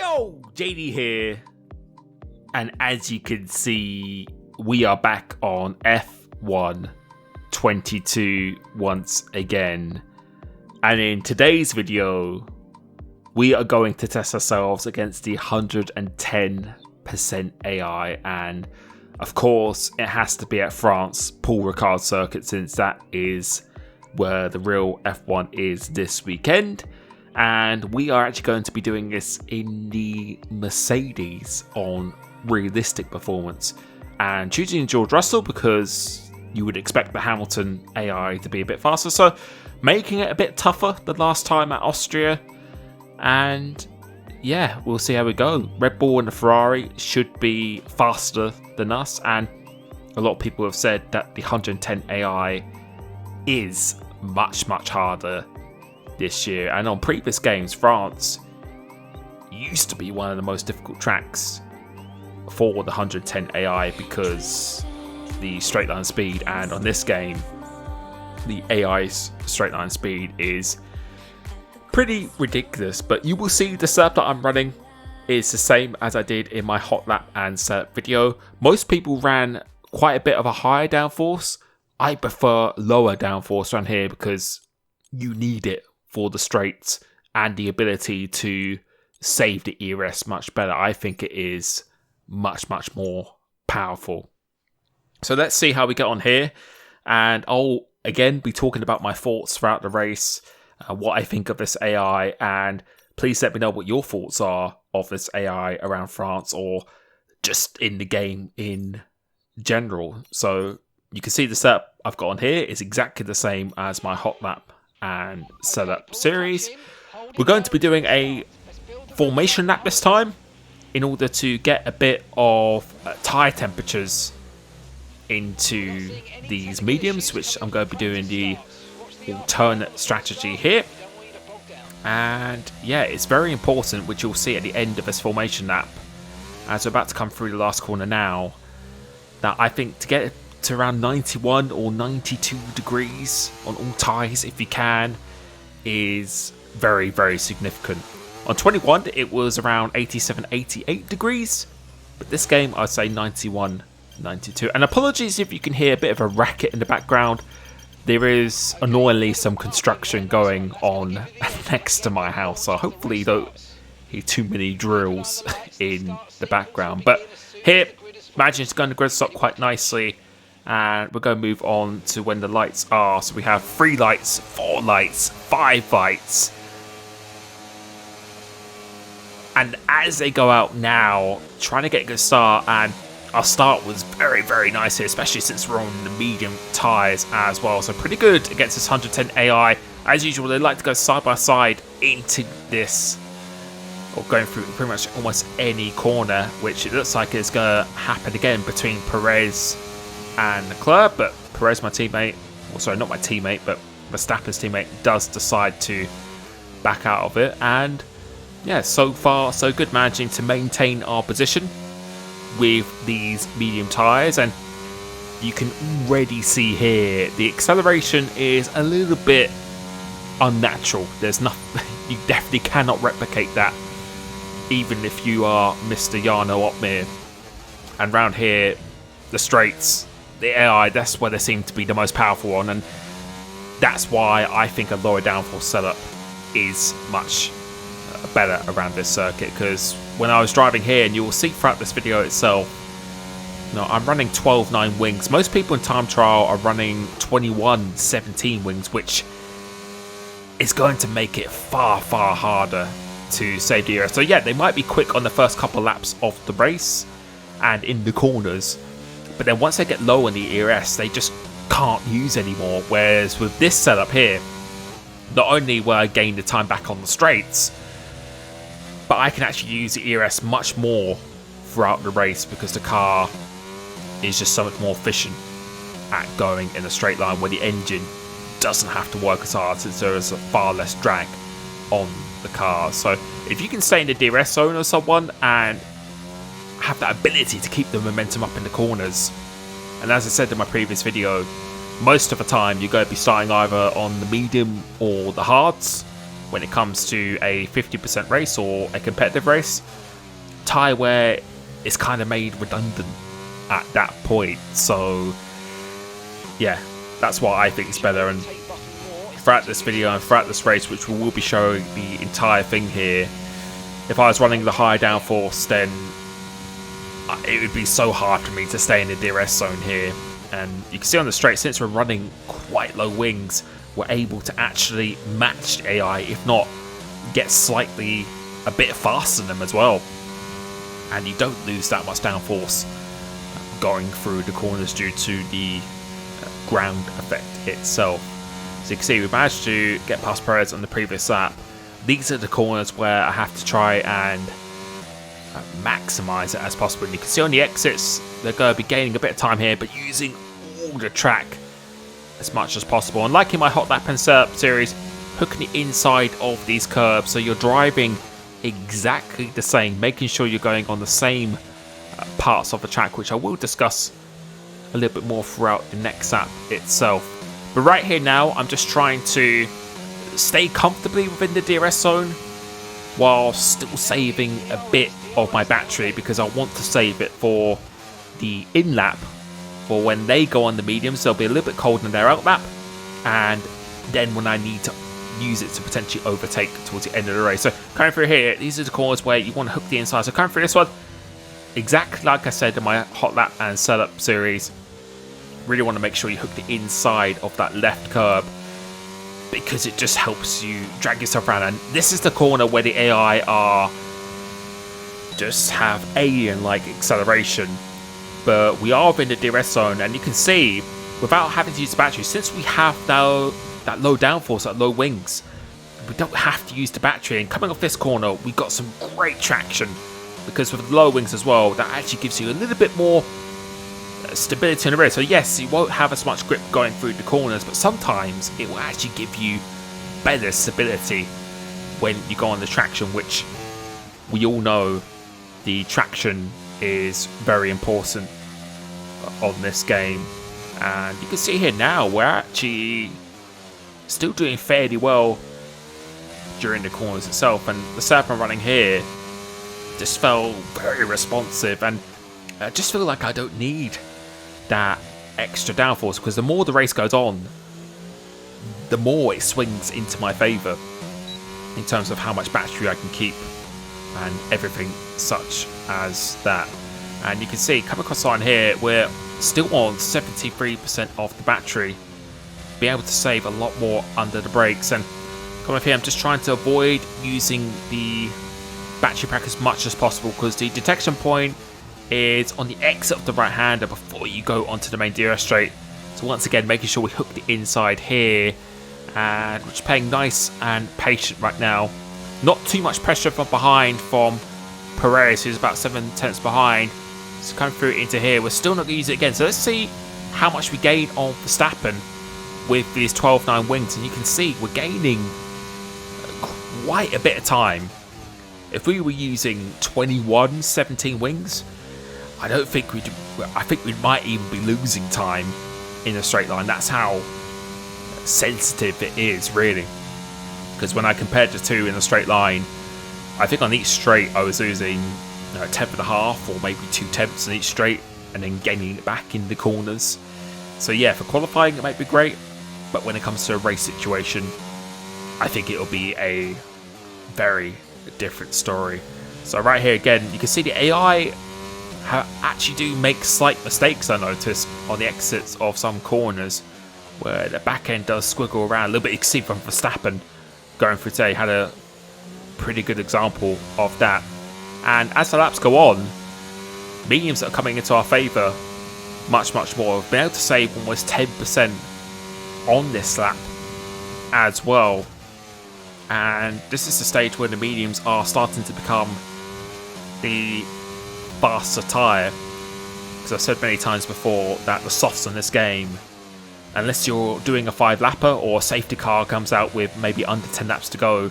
Yo, JD here, and as you can see, we are back on F1 22 once again. And in today's video, we are going to test ourselves against the 110% AI, and of course, it has to be at France Paul Ricard circuit, since that is where the real F1 is this weekend. And we are actually going to be doing this in the Mercedes on realistic performance, and choosing George Russell because you would expect the Hamilton AI to be a bit faster, so making it a bit tougher than last time at Austria. And yeah, we'll see how we go. Red Bull and the Ferrari should be faster than us, and a lot of people have said that the 110 AI is much harder this year. And on previous games, France used to be one of the most difficult tracks for the 110 AI because the straight line speed, and on this game the AI's straight line speed is pretty ridiculous. But you will see the setup that I'm running is the same as I did in my hot lap and setup video. Most people ran quite a bit of a higher downforce. I prefer lower downforce around here because you need it for the straights and the ability to save the ERS much better. I think it is much more powerful. So let's see how we get on here, and I'll again be talking about my thoughts throughout the race, what I think of this AI, and please let me know what your thoughts are of this AI around France or just in the game in general. So you can see the setup I've got on here is exactly the same as my hot lap and setup series. We're going to be doing a formation lap this time in order to get a bit of tyre temperatures into these mediums, which I'm going to be doing the alternate strategy here. And yeah, it's very important, which you'll see at the end of this formation lap as we're about to come through the last corner now, that I think to get to around 91 or 92 degrees on all tyres if you can is very significant. On 21 it was around 87-88 degrees, but this game I'd say 91-92. And apologies if you can hear a bit of a racket in the background. There is annoyingly some construction going on next to my house, so hopefully you don't hear too many drills in the background. But here, imagine it's going to grid stop quite nicely. And we're going to move on to when the lights are. So we have 3 lights, 4 lights, 5 lights. And as they go out now, trying to get a good start. And our start was very nice here, especially since we're on the medium tyres as well. So pretty good against this 110 AI. As usual, they like to go side by side into this, or going through pretty much almost any corner, which it looks like is going to happen again between Perez and Leclerc. But Perez, my teammate, well, sorry, not my teammate, but Verstappen's teammate, does decide to back out of it. And yeah, so far so good, managing to maintain our position with these medium tyres. And you can already see here the acceleration is a little bit unnatural. There's nothing, you definitely cannot replicate that, even if you are Mr. Jarno Opmeer. And round here, the straights, the AI, that's where they seem to be the most powerful on, and that's why I think a lower downforce setup is much better around this circuit. Because when I was driving here, and you will see throughout this video itself, I'm running 12.9 wings. Most people in time trial are running 21.17 wings, which is going to make it far harder to save the ERS. So yeah, they might be quick on the first couple laps of the race and in the corners, but then once they get low on the ERS, they just can't use anymore. Whereas with this setup here, not only will I gain the time back on the straights, but I can actually use the ERS much more throughout the race because the car is just so much more efficient at going in a straight line, where the engine doesn't have to work as hard since there is a far less drag on the car. So if you can stay in the DRS zone or someone and have that ability to keep the momentum up in the corners, and as I said in my previous video, most of the time you're going to be starting either on the medium or the hards, when it comes to a 50% race or a competitive race. Tyre wear is kind of made redundant at that point. So yeah, that's what I think is better. And throughout this video and throughout this race, which we will be showing the entire thing here, if I was running the high downforce, then it would be so hard for me to stay in the DRS zone here. And you can see on the straight, since we're running quite low wings, we're able to actually match the AI, if not get slightly a bit faster than them as well. And you don't lose that much downforce going through the corners due to the ground effect itself. So you can see we managed to get past Perez on the previous lap. These are the corners where I have to try and maximize it as possible. And you can see on the exits, they're going to be gaining a bit of time here, but using all the track as much as possible. And like in my hot lap and setup series, hooking the inside of these curbs, so you're driving exactly the same, making sure you're going on the same parts of the track, which I will discuss a little bit more throughout the next lap itself. But right here now, I'm just trying to stay comfortably within the DRS zone while still saving a bit of my battery, because I want to save it for the in lap, for when they go on the mediums. They'll be a little bit colder than their out lap, and then when I need to use it to potentially overtake towards the end of the race. So coming through here, these are the corners where you want to hook the inside. So coming through this one, exactly like I said in my hot lap and setup series, really want to make sure you hook the inside of that left curb, because it just helps you drag yourself around. And this is the corner where the AI are just have alien-like acceleration, but we are within the DRS zone, and you can see without having to use the battery, since we have now that low downforce, that low wings, we don't have to use the battery. And coming off this corner, we got some great traction, because with the low wings as well, that actually gives you a little bit more stability in the rear. So yes, you won't have as much grip going through the corners, but sometimes it will actually give you better stability when you go on the traction, which we all know the traction is very important on this game. And you can see here now we're actually still doing fairly well during the corners itself, and the setup I'm running here just felt very responsive, and I just feel like I don't need that extra downforce, because the more the race goes on, the more it swings into my favour in terms of how much battery I can keep and everything such as that. And you can see coming across the line here, we're still on 73% of the battery, be able to save a lot more under the brakes. And coming up here, I'm just trying to avoid using the battery pack as much as possible, because the detection point is on the exit of the right hander before you go onto the main DRS straight. So once again, making sure we hook the inside here, and we're just playing nice and patient right now. Not too much pressure from behind from Perez, who's about 7/10 behind. So coming through into here, we're still not going to use it again. So let's see how much we gain on Verstappen with these 12.9 wings. And you can see we're gaining quite a bit of time. If we were using 21/17 wings, I think we might even be losing time in a straight line. That's how sensitive it is, really. Because when I compared the two in a straight line, I think on each straight I was losing a tenth and a half, or maybe 2/10 on each straight, and then gaining it back in the corners. So yeah, for qualifying it might be great, but when it comes to a race situation, I think it'll be a very different story. So right here again, you can see the AI actually do make slight mistakes, I noticed, on the exits of some corners, where the back end does squiggle around a little bit. You can see from Verstappen going through today had a pretty good example of that. And as the laps go on, mediums that are coming into our favour much more. We've been able to save almost 10% on this lap as well. And this is the stage where the mediums are starting to become the faster tyre. Because I've said many times before that the softs in this game, unless you're doing a 5-lapper or a safety car comes out with maybe under 10 laps to go,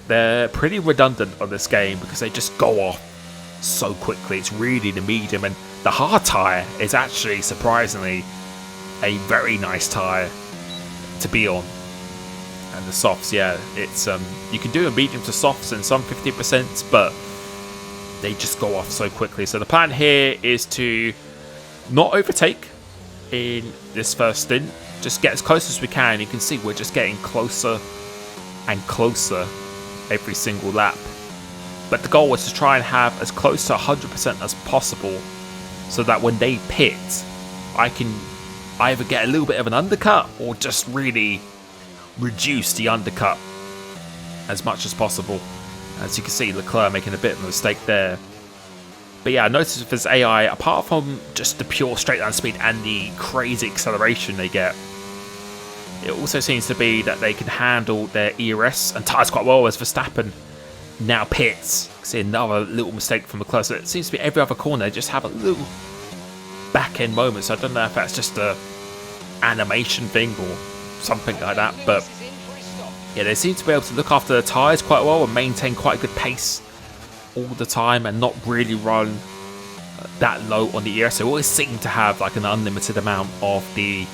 they're pretty redundant on this game because they just go off so quickly. It's really the medium, and the hard tyre is actually surprisingly a very nice tyre to be on. And the softs, yeah, it's you can do a medium to softs and some 50%, but they just go off so quickly. So the plan here is to not overtake in this first stint, just get as close as we can. You can see we're just getting closer and closer every single lap. But the goal was to try and have as close to 100% as possible, so that when they pit, I can either get a little bit of an undercut or just really reduce the undercut as much as possible. As you can see, Leclerc making a bit of a mistake there. But yeah, I noticed with this AI, apart from just the pure straight line speed and the crazy acceleration they get, it also seems to be that they can handle their ERS and tyres quite well, as Verstappen now pits. See another little mistake from Leclerc. So it seems to be every other corner they just have a little back end moment. So I don't know if that's just a animation thing or something like that, but yeah, they seem to be able to look after the tyres quite well and maintain quite a good pace all the time and not really run that low on the ERS. They always seem to have like an unlimited amount of the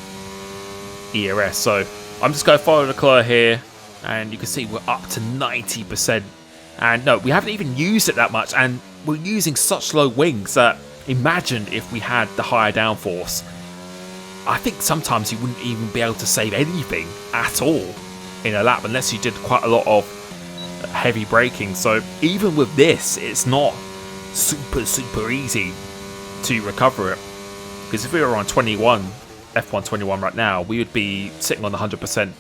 ERS. So I'm just going to follow Leclerc here, and you can see we're up to 90%. And no, we haven't even used it that much, and we're using such low wings that imagine if we had the higher downforce. I think sometimes you wouldn't even be able to save anything at all in a lap unless you did quite a lot of heavy braking. So even with this, it's not super easy to recover it, because if we were on F1 21 right now, we would be sitting on 100%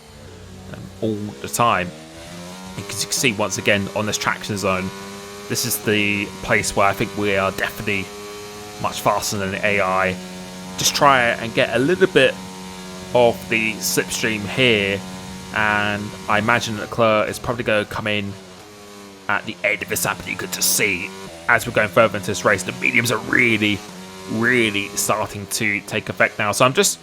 all the time. Because you can see once again on this traction zone, this is the place where I think we are definitely much faster than the AI. Just try and get a little bit of the slipstream here, and I imagine Leclerc is probably going to come in at the end of this lap. You could just see as we're going further into this race, the mediums are really starting to take effect now. So I'm just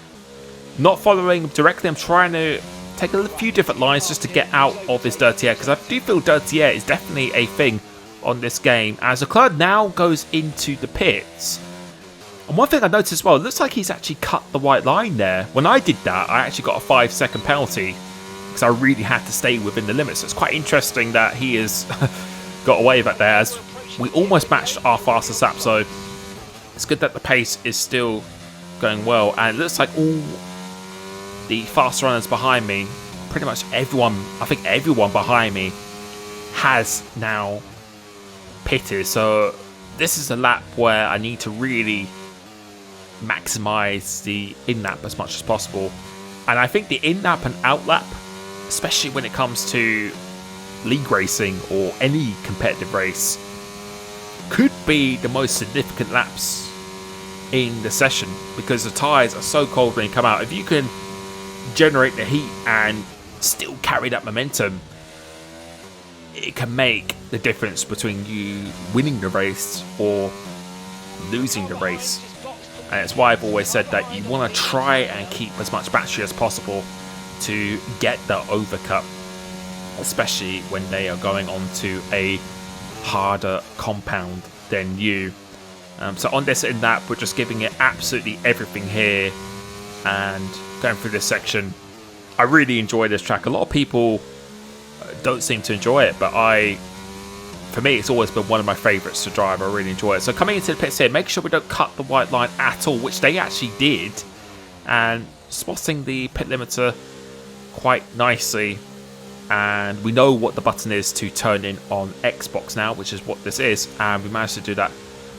not following directly. I'm trying to take a few different lines just to get out of this dirty air, because I do feel dirty air is definitely a thing on this game. As Leclerc now goes into the pits, and one thing I noticed as well, it looks like he's actually cut the white line there. When I did that, I actually got a 5-second penalty because I really had to stay within the limits. So it's quite interesting that he has got away with that there, as we almost matched our fastest lap. So it's good that the pace is still going well, and it looks like all the fast runners behind me, pretty much everyone, I think everyone behind me has now pitted. So this is a lap where I need to really maximize the in-lap as much as possible. And I think the in-lap and out-lap, especially when it comes to league racing or any competitive race, could be the most significant laps in the session, because the tyres are so cold when you come out. If you can generate the heat and still carry that momentum, it can make the difference between you winning the race or losing the race. And it's why I've always said that you want to try and keep as much battery as possible to get the overcut, especially when they are going onto a harder compound than you. So on this in that, we're just giving it absolutely everything here and going through this section. I really enjoy this track. A lot of people don't seem to enjoy it, but for me, it's always been one of my favourites to drive. I really enjoy it. So coming into the pits here, make sure we don't cut the white line at all, which they actually did, and spotting the pit limiter quite nicely. And we know what the button is to turn in on Xbox now, which is what this is, and we managed to do that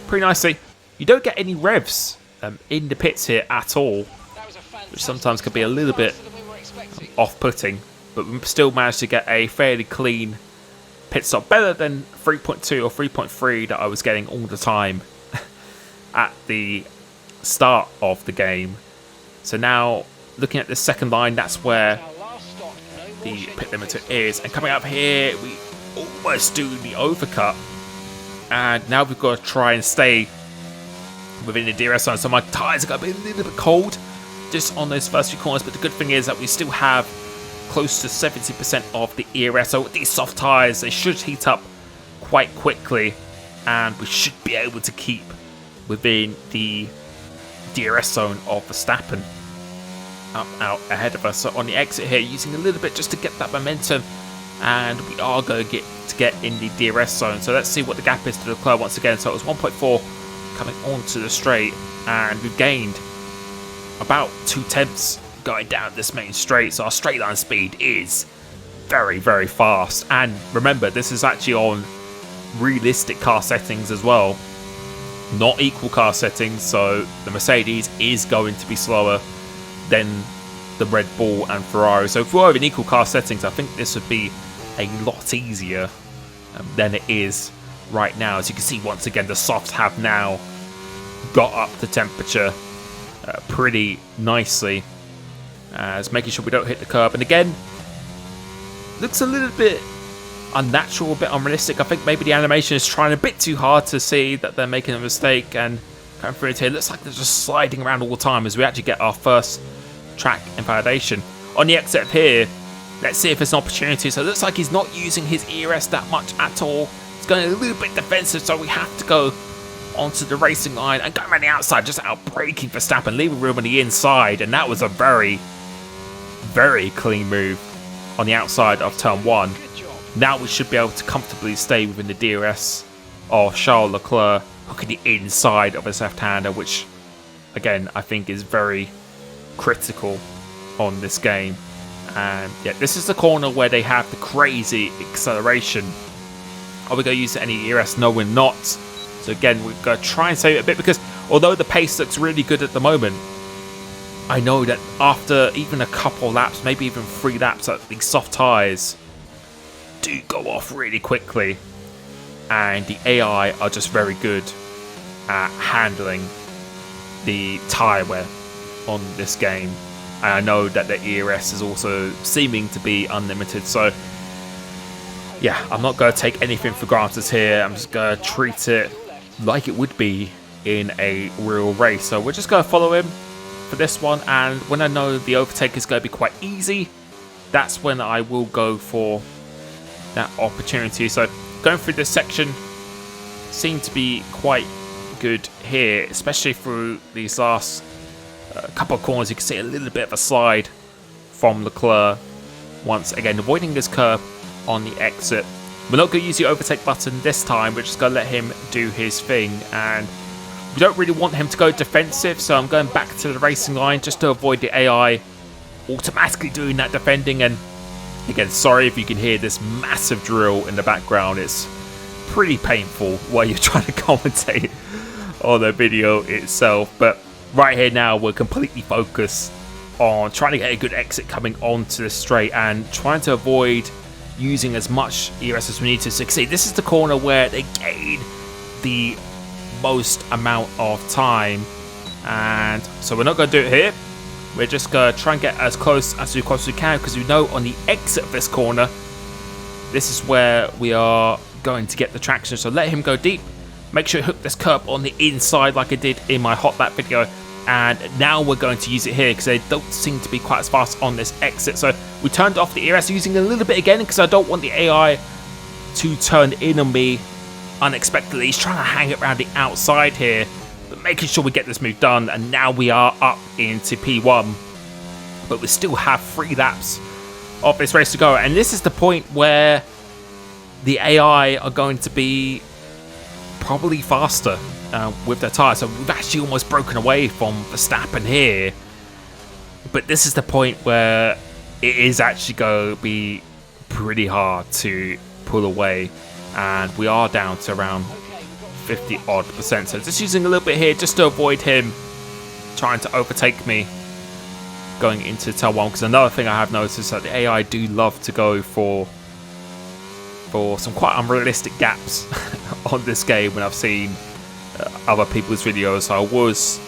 pretty nicely. You don't get any revs in the pits here at all, which sometimes can be a little bit off-putting, but we still managed to get a fairly clean pit stop, better than 3.2 or 3.3 that I was getting all the time at the start of the game. So now looking at the second line, that's where the pit limiter is, and coming up here we almost do the overcut, and now we've got to try and stay within the DRS zone. So my tyres are going to be a little bit cold just on those first few corners, but the good thing is that we still have close to 70% of the ERS. So with these soft tyres, they should heat up quite quickly, and we should be able to keep within the DRS zone of Verstappen. out ahead of us. So on the exit here, using a little bit just to get that momentum, and we are going to get in the DRS zone. So let's see what the gap is to Leclerc once again. So it was 1.4 coming onto the straight, and we've gained about 2/10 going down this main straight. So our straight line speed is very, very fast. And remember, this is actually on realistic car settings as well, not equal car settings. So the Mercedes is going to be slower than the Red Bull and Ferrari. So if we were in equal car settings, I think this would be a lot easier than it is right now. As you can see, once again, the softs have now got up the temperature pretty nicely, as making sure we don't hit the curb. And again, looks a little bit unnatural, a bit unrealistic. I think maybe the animation is trying a bit too hard to see that they're making a mistake, and coming through it here, looks like they're just sliding around all the time as we actually get our first track invalidation. On the exit here, let's see if there's an opportunity. So it looks like he's not using his ERS that much at all. He's going a little bit defensive, so we have to go onto the racing line and go around the outside, just out braking Verstappen, leaving room on the inside. And that was a very, very clean move on the outside of turn 1. Now we should be able to comfortably stay within the DRS of Charles Leclerc, hooking the inside of his left-hander, which, again, I think is very critical on this game. And yeah, this is the corner where they have the crazy acceleration. Are we going to use any ERS? No, we're not. So again, we're going to try and save it a bit, because although the pace looks really good at the moment, I know that after even a couple laps, maybe even 3 laps, these soft tyres do go off really quickly. And the AI are just very good at handling the tyre wear on this game. And I know that the ERS is also seeming to be unlimited. So yeah, I'm not going to take anything for granted here. I'm just going to treat it like it would be in a real race. So we're just going to follow him for this one. And when I know the overtake is going to be quite easy, that's when I will go for that opportunity. So going through this section seemed to be quite good here, especially through these last couple of corners. You can see a little bit of a slide from Leclerc. Once again, avoiding this curb on the exit. We're not going to use the overtake button this time. We're just going to let him do his thing, and we don't really want him to go defensive, so I'm going back to the racing line just to avoid the AI automatically doing that defending. And again, sorry if you can hear this massive drill in the background. It's pretty painful while you're trying to commentate on the video itself. But right here now, we're completely focused on trying to get a good exit coming onto the straight and trying to avoid using as much ERS as we need to succeed. This is the corner where they gain the most amount of time, and so we're not going to do it here. We're just going to try and get as close as we can, because we know on the exit of this corner, this is where we are going to get the traction. So let him go deep. Make sure you hook this curb on the inside like I did in my hot lap video. And now we're going to use it here because they don't seem to be quite as fast on this exit. So we turned off the ERS, using a little bit again because I don't want the AI to turn in on me unexpectedly. He's trying to hang it around the outside here, but making sure we get this move done. And now we are up into P1, but we still have 3 laps of this race to go. And this is the point where the AI are going to be probably faster with their tyres. So we've actually almost broken away from Verstappen here, but this is the point where it is actually going to be pretty hard to pull away, and we are down to around 50-odd%. So just using a little bit here just to avoid him trying to overtake me going into turn 1, because another thing I have noticed is that the AI do love to go for some quite unrealistic gaps on this game when I've seen other people's videos. So I was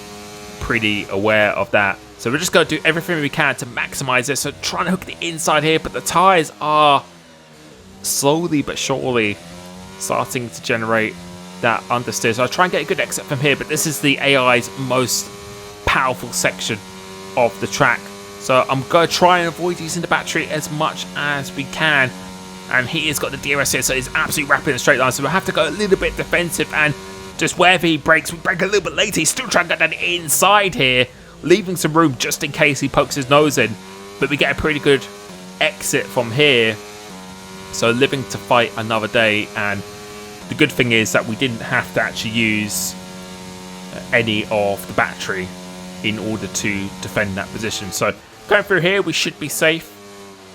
pretty aware of that. So we're just going to do everything we can to maximize it. So trying to hook the inside here, but the tyres are slowly but surely starting to generate that understeer. So I'll try and get a good exit from here, but this is the AI's most powerful section of the track. So I'm going to try and avoid using the battery as much as we can. And he has got the DRS here, so he's absolutely rapid in a straight line. So we'll have to go a little bit defensive, and just wherever he brakes, we brake a little bit later. He's still trying to get that inside here. leaving some room just in case he pokes his nose in. But we get a pretty good exit from here. So living to fight another day, and the good thing is that we didn't have to actually use any of the battery in order to defend that position. So going through here, we should be safe.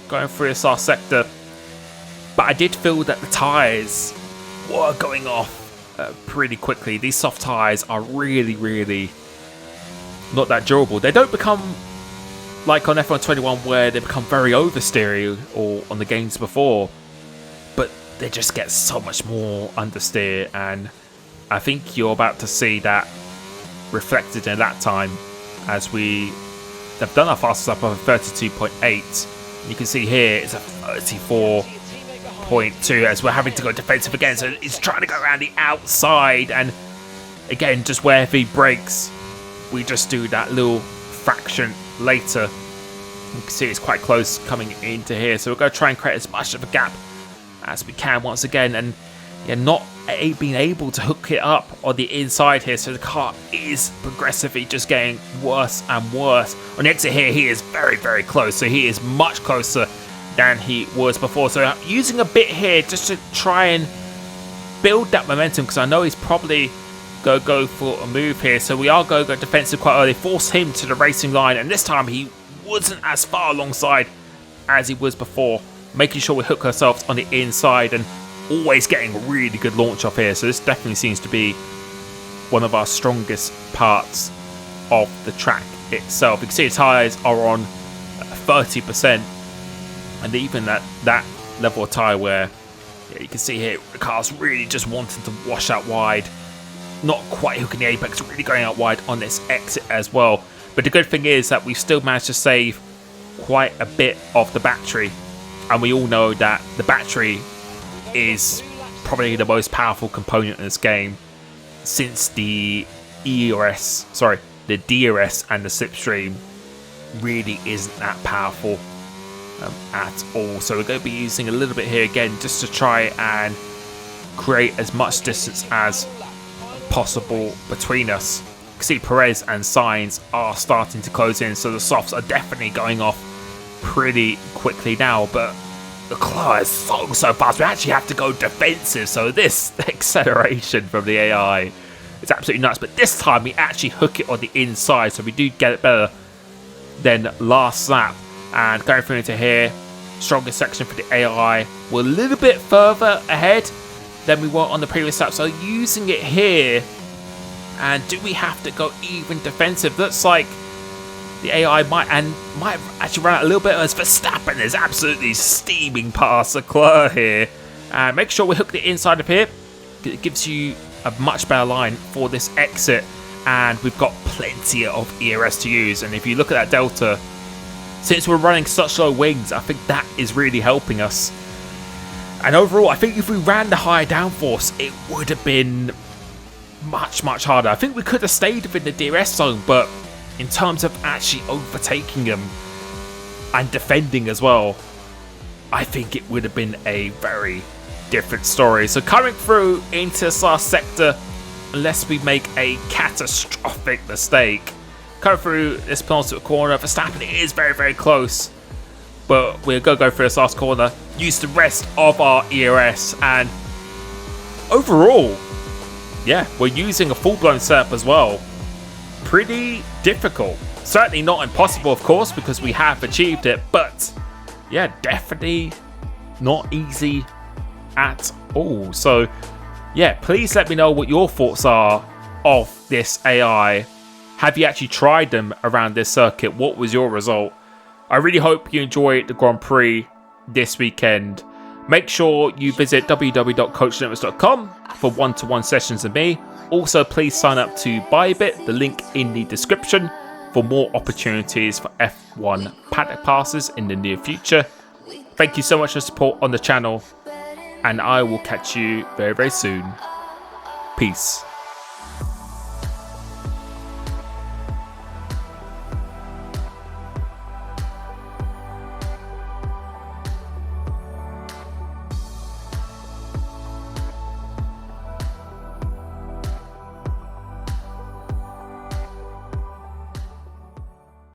Going through this last sector. But I did feel that the tyres were going off pretty quickly. These soft tyres are really not that durable. They don't become like on F1 21 where they become very oversteery or on the games before, but they just get so much more understeer, and I think you're about to see that reflected in that time as we have done our fastest lap of 32.8. You can see here it's a 34.2 as we're having to go defensive again, so it's trying to go around the outside, and again, just where he brakes, we just do that little fraction later. You can see it's quite close coming into here, so we're going to try and create as much of a gap as we can once again, and not being able to hook it up on the inside here, so the car is progressively just getting worse and worse. On the exit here, he is very close, so he is much closer than he was before. So I'm using a bit here just to try and build that momentum, because I know he's probably going to go for a move here, so we are going to go defensive quite early, force him to the racing line, and this time he wasn't as far alongside as he was before, making sure we hook ourselves on the inside and always getting a really good launch off here. So this definitely seems to be one of our strongest parts of the track itself. You can see the tyres are on 30%, and even that level of tyre where you can see here the car's really just wanting to wash out wide, not quite hooking the apex, really going out wide on this exit as well. But the good thing is that we've still managed to save quite a bit of the battery, and we all know that the battery is probably the most powerful component in this game, since the DRS and the slipstream really isn't that powerful at all. So we're going to be using a little bit here again just to try and create as much distance as possible between us. You can see Perez and Sainz are starting to close in, so the softs are definitely going off pretty quickly now, but the car is so fast. We actually have to go defensive, so this acceleration from the AI is absolutely nuts. But this time we actually hook it on the inside, so we do get it better than last lap. And going through into here, strongest section for the AI. We're a little bit further ahead than we were on the previous lap, so using it here. And do we have to go even defensive? Looks like the AI might actually run out a little bit as Verstappen is absolutely steaming past Leclerc here. And make sure we hook the inside of here. It gives you a much better line for this exit, and we've got plenty of ERS to use. And if you look at that delta, since we're running such low wings, I think that is really helping us. And overall, I think if we ran the higher downforce, it would have been much harder. I think we could have stayed within the DRS zone, but in terms of actually overtaking them and defending as well, I think it would have been a very different story. So coming through into this last sector, unless we make a catastrophic mistake, coming through this penultimate corner, Verstappen is very close, but we're going to go through this last corner, use the rest of our ERS, and overall, yeah, we're using a full-blown setup as well. Pretty difficult. Certainly not impossible, of course, because we have achieved it, but yeah, definitely not easy at all. So yeah, please let me know what your thoughts are of this AI. Have you actually tried them around this circuit? What was your result? I really hope you enjoyed the Grand Prix this weekend. Make sure you visit www.coachlimitless.com for one-to-one sessions with me. Also, please sign up to Bybit, the link in the description, for more opportunities for F1 paddock passes in the near future. Thank you so much for support on the channel, and I will catch you very soon. Peace.